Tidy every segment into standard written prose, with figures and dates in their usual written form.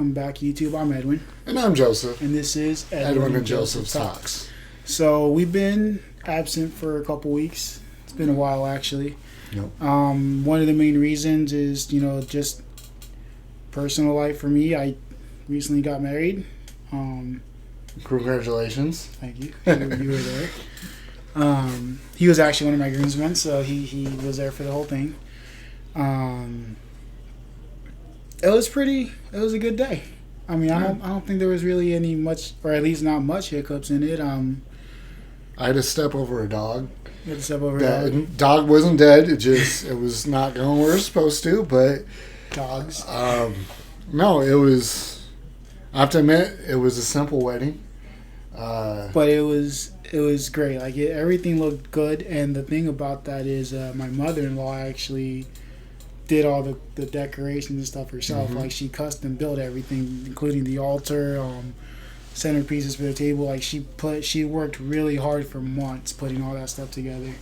welcome back YouTube. I'm Edwin. And I'm Joseph. And this is Edwin and Joseph Talks. So we've been absent for a couple weeks. It's been a while actually. Yep. One of the main reasons is, just personal life for me. I recently got married. Congratulations. Thank you. You were there. He was actually one of my groomsmen, so he was there for the whole thing. It was a good day. I mean, I don't think there was really any much, or at least not much hiccups in it. I had to step over a dog. You had to step over a dog. Dog wasn't dead. It was not going where it was supposed to, but Dogs. No, it was, I have to admit, it was a simple wedding. But it was great. Like everything looked good, and the thing about that is my mother-in-law actually did all the decorations and stuff herself. Mm-hmm. Like she custom built everything, including the altar, centerpieces for the table. Like she worked really hard for months putting all that stuff together.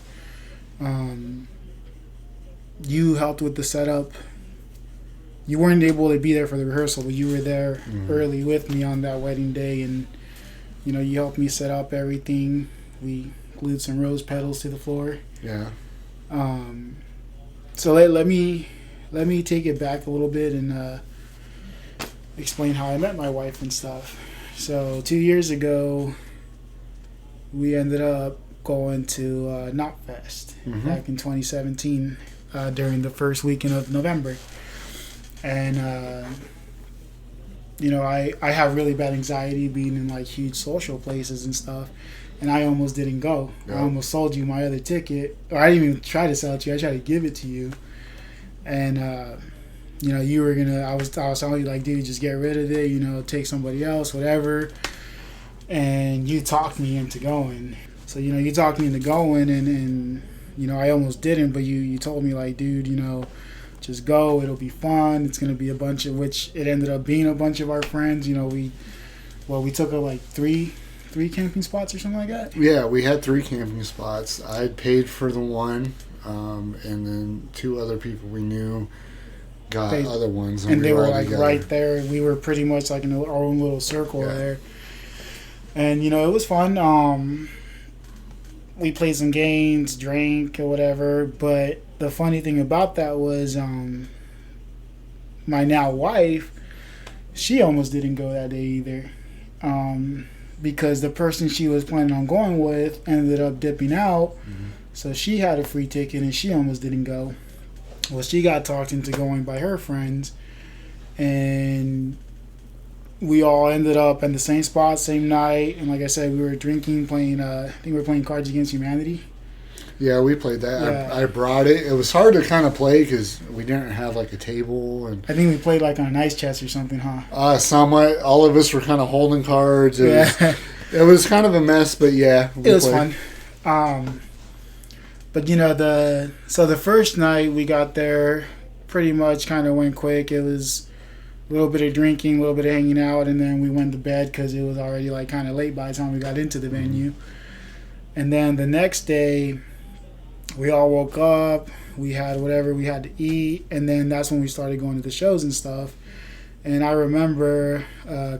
You helped with the setup. You weren't able to be there for the rehearsal, but you were there early with me on that wedding day, and you helped me set up everything. We glued some rose petals to the floor. Yeah. So let me take it back a little bit and explain how I met my wife and stuff. So 2 years ago, we ended up going to Knotfest back in 2017 during the first weekend of November. And I have really bad anxiety being in like huge social places and stuff, and I almost didn't go. Yep. I almost sold you my other ticket, or I didn't even try to sell it to you. I tried to give it to you, and you were gonna. I was telling you like, dude, just get rid of it. Take somebody else, whatever. And you talked me into going. So you talked me into going, and I almost didn't, but you told me like, dude, just go. It'll be fun. It's gonna be which it ended up being a bunch of our friends. We took like three camping spots or something like that. Yeah, we had 3 camping spots. I paid for the one, and then 2 other people we knew got other ones, and they were like together. right there. We were pretty much like in our own little circle there, and it was fun. We played some games, drank or whatever, but the funny thing about that was my now wife, she almost didn't go that day either, because the person she was planning on going with ended up dipping out. So she had a free ticket and she almost didn't go. Well, she got talked into going by her friends, and we all ended up in the same spot, same night. And like I said, we were drinking, playing, I think we were playing Cards Against Humanity. Yeah, we played that. Yeah. I brought it. It was hard to kind of play because we didn't have like a table, and I think we played like on an ice chest or something, huh? Somewhat. All of us were kind of holding cards. It was kind of a mess, but yeah, it was fun. But the first night we got there, pretty much kind of went quick. It was a little bit of drinking, a little bit of hanging out, and then we went to bed because it was already like kind of late by the time we got into the venue. And then the next day, we all woke up, we had whatever we had to eat, and then that's when we started going to the shows and stuff. And I remember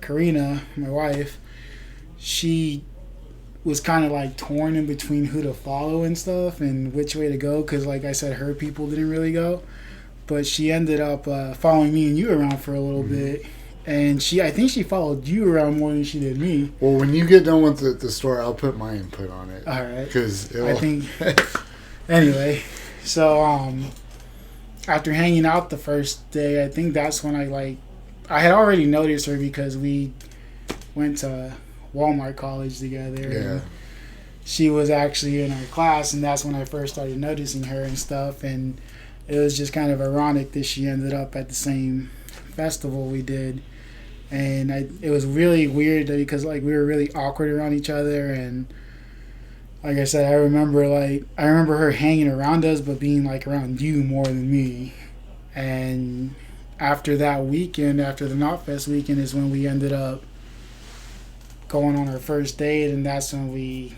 Karina, my wife, she was kind of like torn in between who to follow and stuff and which way to go, because like I said, her people didn't really go. But she ended up following me and you around for a little bit. And I think she followed you around more than she did me. Well, when you get done with the story, I'll put my input on it. All right. Because I think... Anyway, so after hanging out the first day, I think that's when I had already noticed her because we went to Walmart College together. Yeah. And she was actually in our class, and that's when I first started noticing her and stuff. And it was just kind of ironic that she ended up at the same festival we did. And it was really weird because we were really awkward around each other, and like I said, I remember her hanging around us, but being around you more than me. And after that weekend, after the Knotfest weekend, is when we ended up going on our first date, and that's when we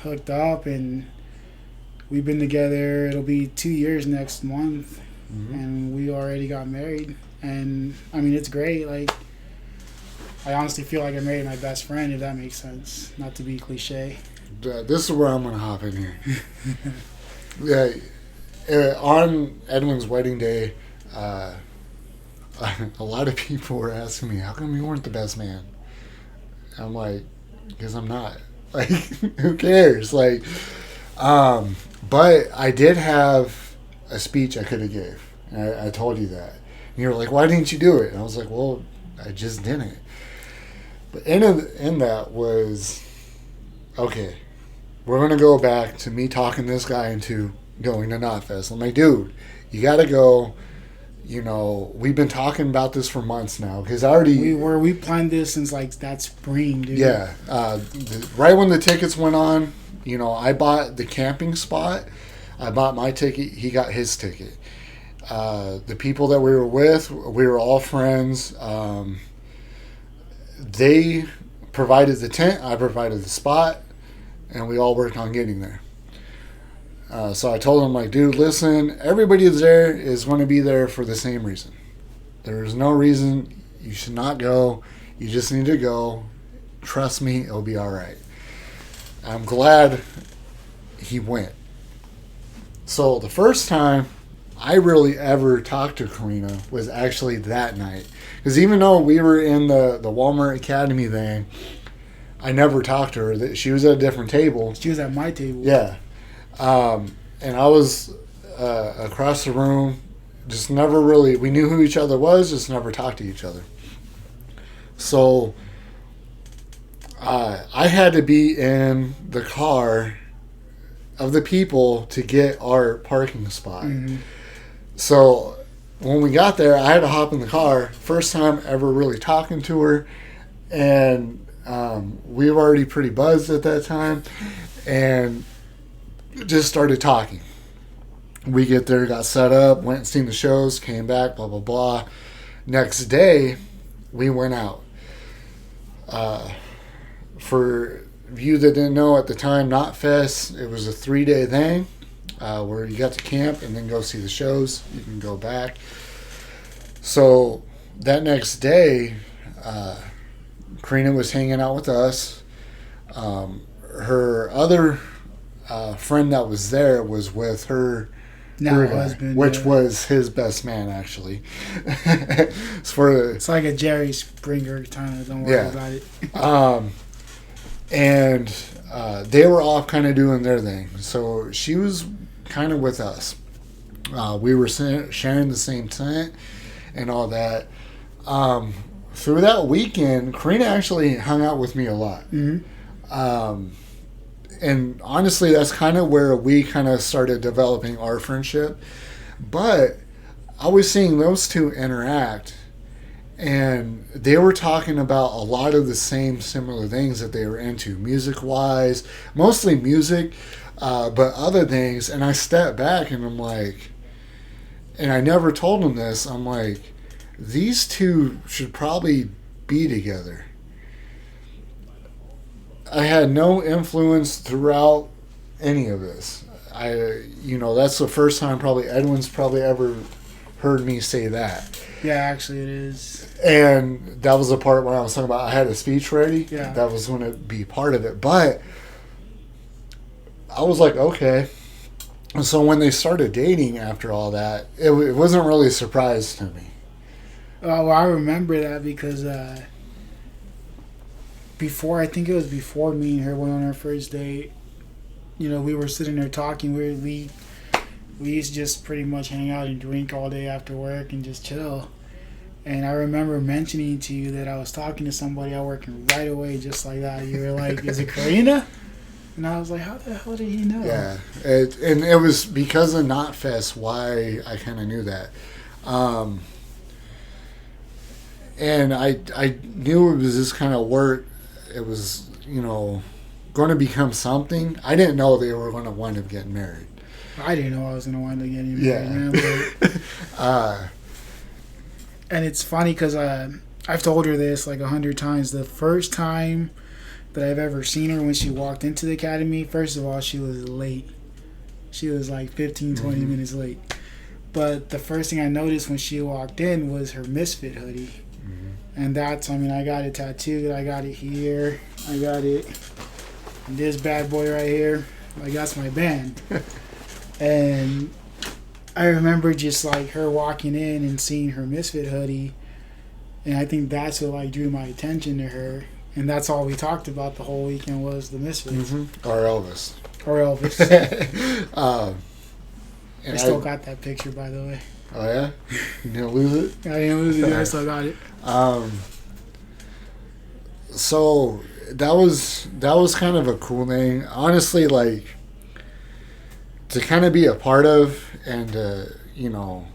hooked up, and we've been together. It'll be 2 years next month, and we already got married. And I mean, it's great. I honestly feel like I married my best friend, if that makes sense. Not to be cliche. This is where I'm going to hop in here. On Edwin's wedding day, a lot of people were asking me, how come you weren't the best man? I'm like, because I'm not. Like, who cares? Like, but I did have a speech I could have gave. I told you that. And you were like, why didn't you do it? And I was like, well, I just didn't. But in that was, okay, we're going to go back to me talking this guy into going to Knotfest. I'm like, dude, you got to go. You know, we've been talking about this for months now because we planned this since like that spring, dude. Yeah, right when the tickets went on, you know, I bought the camping spot. I bought my ticket. He got his ticket. The people that we were with, we were all friends. They provided the tent. I provided the spot, and we all worked on getting there. So I told him, like, dude, listen, everybody there is going to be there for the same reason. There's no reason you should not go. You just need to go. Trust me, it'll be all right. I'm glad he went. So the first time I really ever talked to Karina was actually that night. Because even though we were in the Walmart Academy thing, I never talked to her. She was at a different table. She was at my table. Yeah. And I was across the room, just never really, we knew who each other was, just never talked to each other. So I had to be in the car of the people to get our parking spot. Mm-hmm. So when we got there, I had to hop in the car. First time ever really talking to her. And we were already pretty buzzed at that time. And just started talking. We get there, got set up, went and seen the shows, came back, blah, blah, blah. Next day, we went out. For you that didn't know at the time, Knotfest, it was a 3-day thing where you got to camp and then go see the shows. You can go back. So that next day, Karina was hanging out with us. Her other friend that was there was with her husband, which was his best man, actually. It's like a Jerry Springer kind of, don't worry about it. And they were off kind of doing their thing. So she was kind of with us. We were sharing the same tent and all that. Through that weekend, Karina actually hung out with me a lot. Mm-hmm. And honestly, that's kind of where we kind of started developing our friendship. But I was seeing those two interact, and they were talking about a lot of the same similar things that they were into, music-wise, mostly music, but other things. And I stepped back, and I'm like, and I never told them this, I'm like, these two should probably be together. I had no influence throughout any of this. That's the first time probably Edwin's probably ever heard me say that. Yeah, actually it is. And that was the part when I was talking about I had a speech ready. Yeah. That was going to be part of it. But I was like, okay. And so when they started dating after all that, it wasn't really a surprise to me. Oh, well, I remember that because I think it was before me and her went on our first date, you know, we were sitting there talking. We used to just pretty much hang out and drink all day after work and just chill. And I remember mentioning to you that I was talking to somebody at work, and right away, just like that, you were like, is it Karina? And I was like, how the hell did he know? Yeah, and it was because of Knotfest why I kind of knew that. And I knew it was this kind of work. It was, going to become something. I didn't know they were going to wind up getting married. I didn't know I was going to wind up getting married. Yeah. And it's funny because I've told her this like 100 times. The first time that I've ever seen her when she walked into the academy, first of all, she was late. She was like 15, 20 minutes late. But the first thing I noticed when she walked in was her Misfit hoodie. Mm-hmm. And that's, I mean, I got it tattooed. I got it here. I got it. And this bad boy right here. Like, that's my band. And I remember just like her walking in and seeing her Misfit hoodie. And I think that's what like drew my attention to her. And that's all we talked about the whole weekend was the Misfits. Mm-hmm. Or Elvis. Or Elvis. I still got that picture, by the way. Oh, yeah? You didn't lose it? I didn't lose it. I still got it. So that was kind of a cool thing. Honestly, like, to kind of be a part of, and, you know,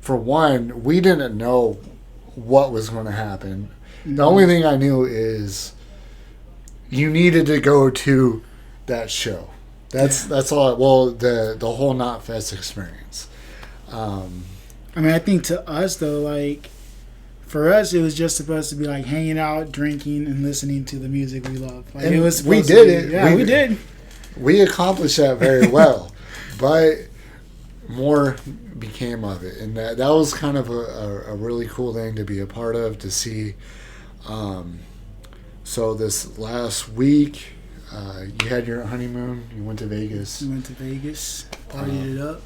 for one, we didn't know what was going to happen. The only thing I knew is you needed to go to that show. That's all. Well, the whole Knot Fest experience. I mean, I think to us though, like for us, it was just supposed to be like hanging out, drinking, and listening to the music we love. Like, and it was. We did it. Yeah, we did. We accomplished that very well, but more became of it, and that was kind of a really cool thing to be a part of, to see. So this last week, you had your honeymoon. You went to Vegas. We went to Vegas, partied it up.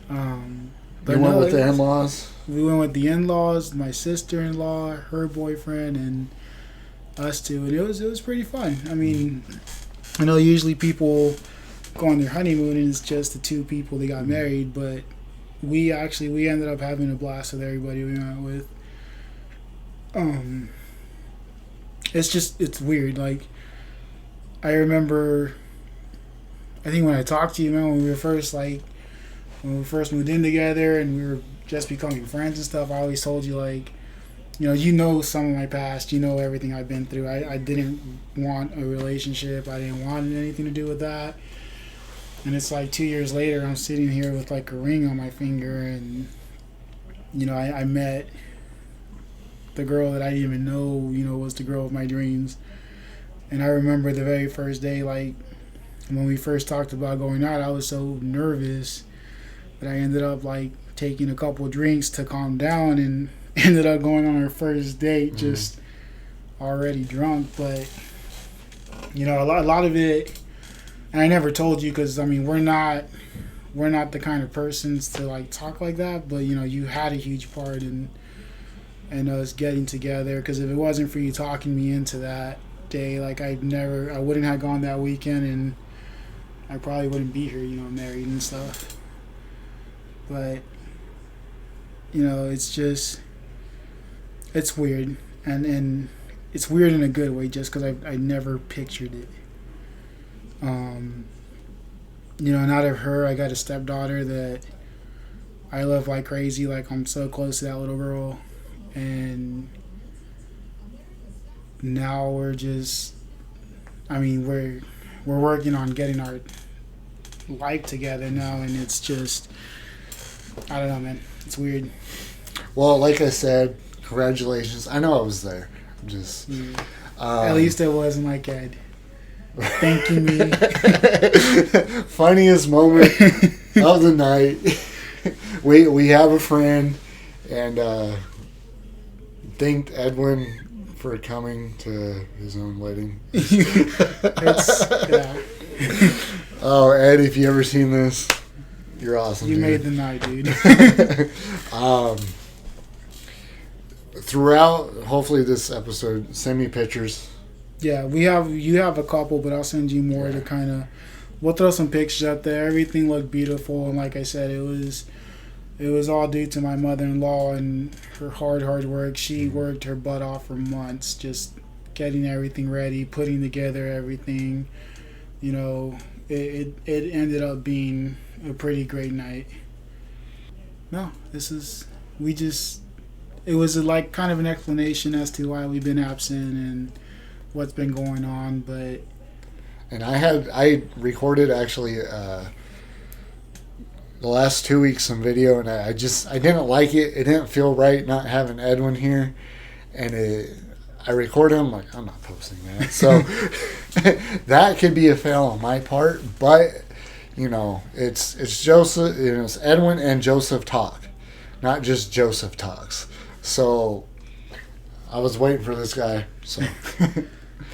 You went with the in-laws? We went with the in-laws, my sister-in-law, her boyfriend, and us two. And it was pretty fun. I mean, I know usually people go on their honeymoon and it's just the two people that got married, but we ended up having a blast with everybody we went with. It's weird. Like, I remember, I think when I talked to you, man, when we first moved in together and we were just becoming friends and stuff, I always told you, like, you know some of my past, you know everything I've been through. I didn't want a relationship. I didn't want anything to do with that. And it's like 2 years later, I'm sitting here with like a ring on my finger, and I met the girl that I didn't even know, was the girl of my dreams. And I remember the very first day, like when we first talked about going out, I was so nervous that I ended up like taking a couple drinks to calm down, and ended up going on our first date just already drunk. But a lot of it, and I never told you because I mean we're not the kind of persons to like talk like that. But you had a huge part in us getting together, because if it wasn't for you talking me into that day, like I wouldn't have gone that weekend, and I probably wouldn't be here, married and stuff. But it's weird, and it's weird in a good way, just because I never pictured it. And out of her, I got a stepdaughter that I love like crazy. Like, I'm so close to that little girl, and now we're working on getting our life together now, and it's just, I don't know, man. It's weird. Well, like I said, congratulations. I know I was there. Just at least it wasn't like Ed thanking me. Funniest moment of the night. We have a friend, and thanked Edwin for coming to his own wedding. Yeah. Oh, Ed, if you ever seen this, you're awesome. You made the night, dude. Throughout, hopefully, this episode, send me pictures. Yeah, you have a couple, but I'll send you more to kind of. We'll throw some pictures up there. Everything looked beautiful, and like I said, it was all due to my mother-in-law and her hard work. She worked her butt off for months, just getting everything ready, putting together everything. It ended up being a pretty great night. No, it was like kind of an explanation as to why we've been absent and what's been going on, but. And I recorded actually the last 2 weeks some video, and I didn't like it. It didn't feel right not having Edwin here, and I recorded him like, I'm not posting that. So that could be a fail on my part, but it's Joseph, it's Edwin and Joseph talk, not just Joseph talks. So I was waiting for this guy. So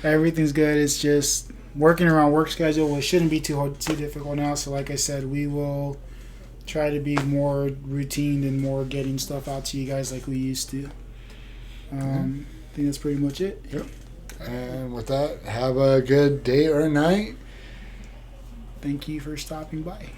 Everything's good. It's just working around work schedule. It shouldn't be too difficult now. So like I said, we will try to be more routine and more getting stuff out to you guys like we used to. I think that's pretty much it. Yep. And with that, have a good day or night. Thank you for stopping by.